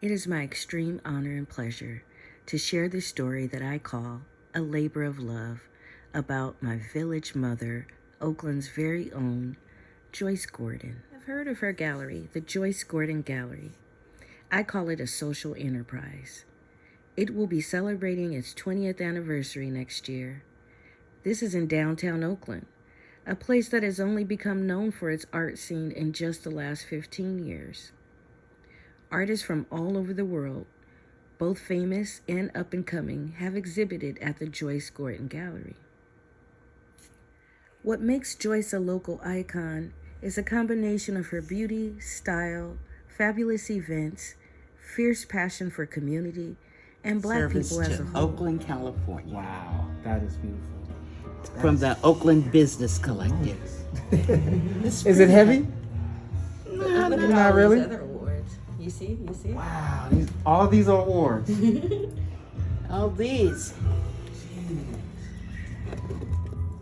It is my extreme honor and pleasure to share this story that I call A Labor of Love about my village mother, Oakland's very own Joyce Gordon. I've heard of her gallery, the Joyce Gordon Gallery. I call it a social enterprise. It will be celebrating its 20th anniversary next year. This is in downtown Oakland, a place that has only become known for its art scene in just the last 15 years. Artists from all over the world, both famous and up and coming, have exhibited at the Joyce Gordon Gallery. What makes Joyce a local icon is a combination of her beauty, style, fabulous events, fierce passion for community, and Black people as a whole. Oakland, California. Wow, that is beautiful. From the Oakland Business Collective. Is it heavy? Not really. Other awards. You see? Wow, all these are awards. All these.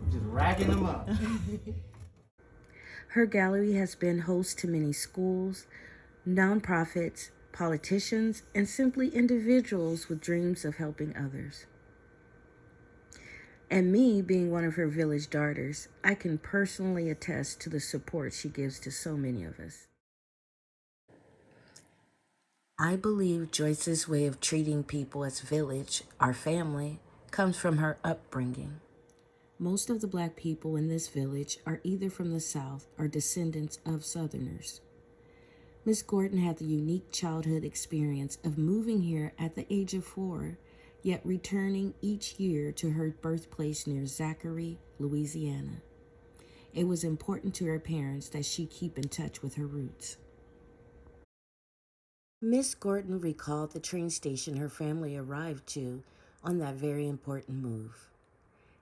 Just racking them up. Her gallery has been host to many schools, nonprofits, politicians, and simply individuals with dreams of helping others. And me, being one of her village daughters, I can personally attest to the support she gives to so many of us. I believe Joyce's way of treating people as village, our family, comes from her upbringing. Most of the Black people in this village are either from the South or descendants of Southerners. Miss Gordon had the unique childhood experience of moving here at the age of 4, yet returning each year to her birthplace near Zachary, Louisiana. It was important to her parents that she keep in touch with her roots. Miss Gordon recalled the train station her family arrived to on that very important move.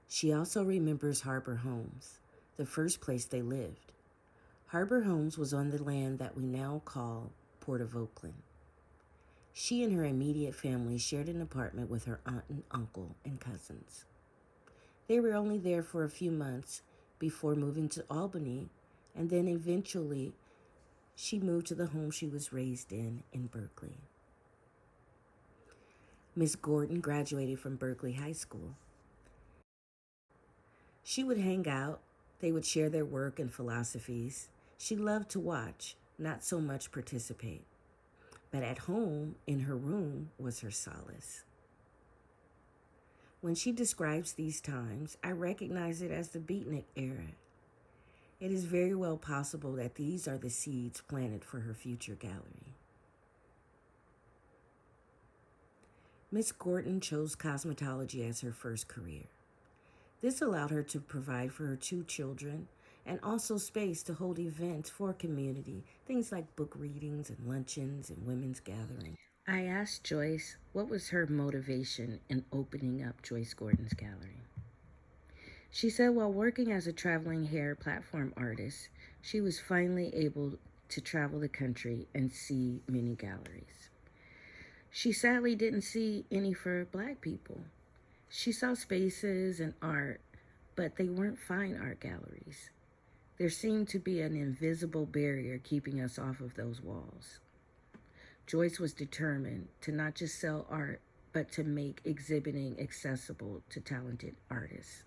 She also remembers Harbor Homes, the first place they lived. Harbor Homes was on the land that we now call Port of Oakland. She and her immediate family shared an apartment with her aunt and uncle and cousins. They were only there for a few months before moving to Albany, and then eventually she moved to the home she was raised in Berkeley. Miss Gordon graduated from Berkeley High School. She would hang out. They would share their work and philosophies. She loved to watch, not so much participate. But at home, in her room, was her solace. When she describes these times, I recognize it as the beatnik era. It is very well possible that these are the seeds planted for her future gallery. Miss Gordon chose cosmetology as her first career. This allowed her to provide for her 2 children and also space to hold events for community, things like book readings and luncheons and women's gatherings. I asked Joyce what was her motivation in opening up Joyce Gordon's gallery. She said while working as a traveling hair platform artist, she was finally able to travel the country and see many galleries. She sadly didn't see any for Black people. She saw spaces and art, but they weren't fine art galleries. There seemed to be an invisible barrier keeping us off of those walls. Joyce was determined to not just sell art, but to make exhibiting accessible to talented artists.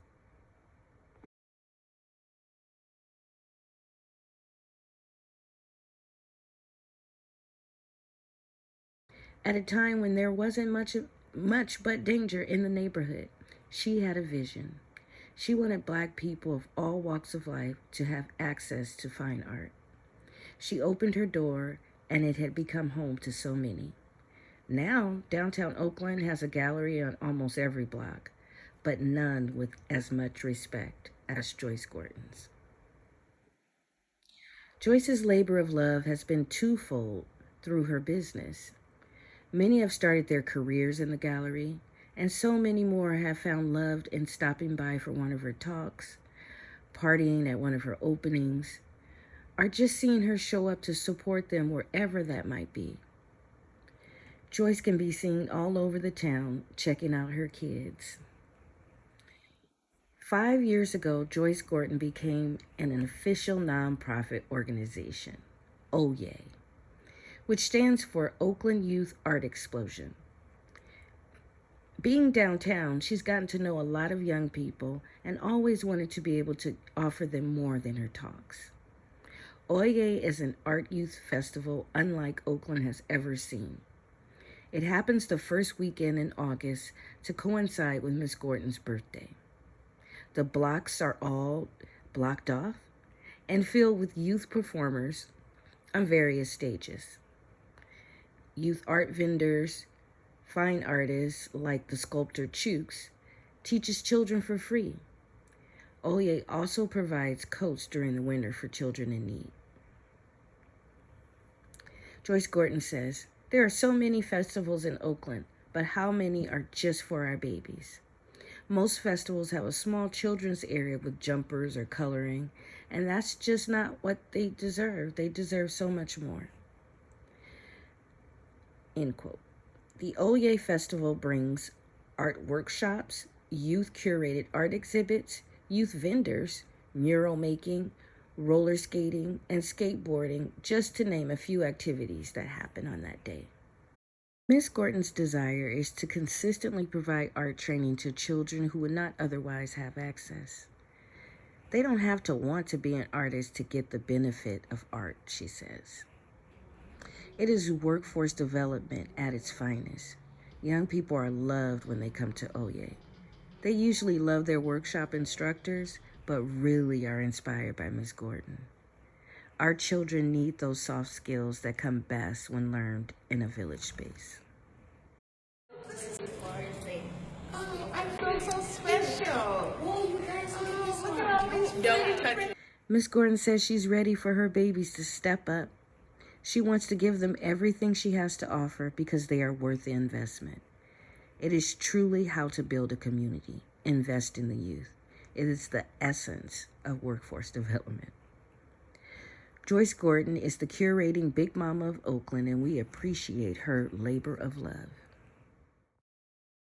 At a time when there wasn't much but danger in the neighborhood, she had a vision. She wanted Black people of all walks of life to have access to fine art. She opened her door, and it had become home to so many. Now, downtown Oakland has a gallery on almost every block, but none with as much respect as Joyce Gordon's. Joyce's labor of love has been twofold through her business. Many have started their careers in the gallery, and so many more have found love in stopping by for one of her talks, partying at one of her openings, or just seeing her show up to support them wherever that might be. Joyce can be seen all over the town checking out her kids. 5 years ago, Joyce Gordon became an official nonprofit organization. Oh, yay. which stands for Oakland Youth Art Explosion. Being downtown, she's gotten to know a lot of young people and always wanted to be able to offer them more than her talks. Oye is an art youth festival unlike Oakland has ever seen. It happens the first weekend in August to coincide with Miss Gordon's birthday. The blocks are all blocked off and filled with youth performers on various stages. Youth art vendors, fine artists like the sculptor Chooks teaches children for free. Oye also provides coats during the winter for children in need. Joyce Gordon says, "There are so many festivals in Oakland, but how many are just for our babies? Most festivals have a small children's area with jumpers or coloring, and that's just not what they deserve. They deserve so much more." End quote. The Oye Festival brings art workshops, youth curated art exhibits, youth vendors, mural making, roller skating, and skateboarding, just to name a few activities that happen on that day. Miss Gordon's desire is to consistently provide art training to children who would not otherwise have access. They don't have to want to be an artist to get the benefit of art, she says. It is workforce development at its finest. Young people are loved when they come to Oye. They usually love their workshop instructors, but really are inspired by Miss Gordon. Our children need those soft skills that come best when learned in a village space. Oh, I feel so special. Whoa, you guys, look at all these. Don't touch it. Miss Gordon says she's ready for her babies to step up. She wants to give them everything she has to offer because they are worth the investment. It is truly how to build a community, invest in the youth. It is the essence of workforce development. Joyce Gordon is the curating Big Mama of Oakland, and we appreciate her labor of love.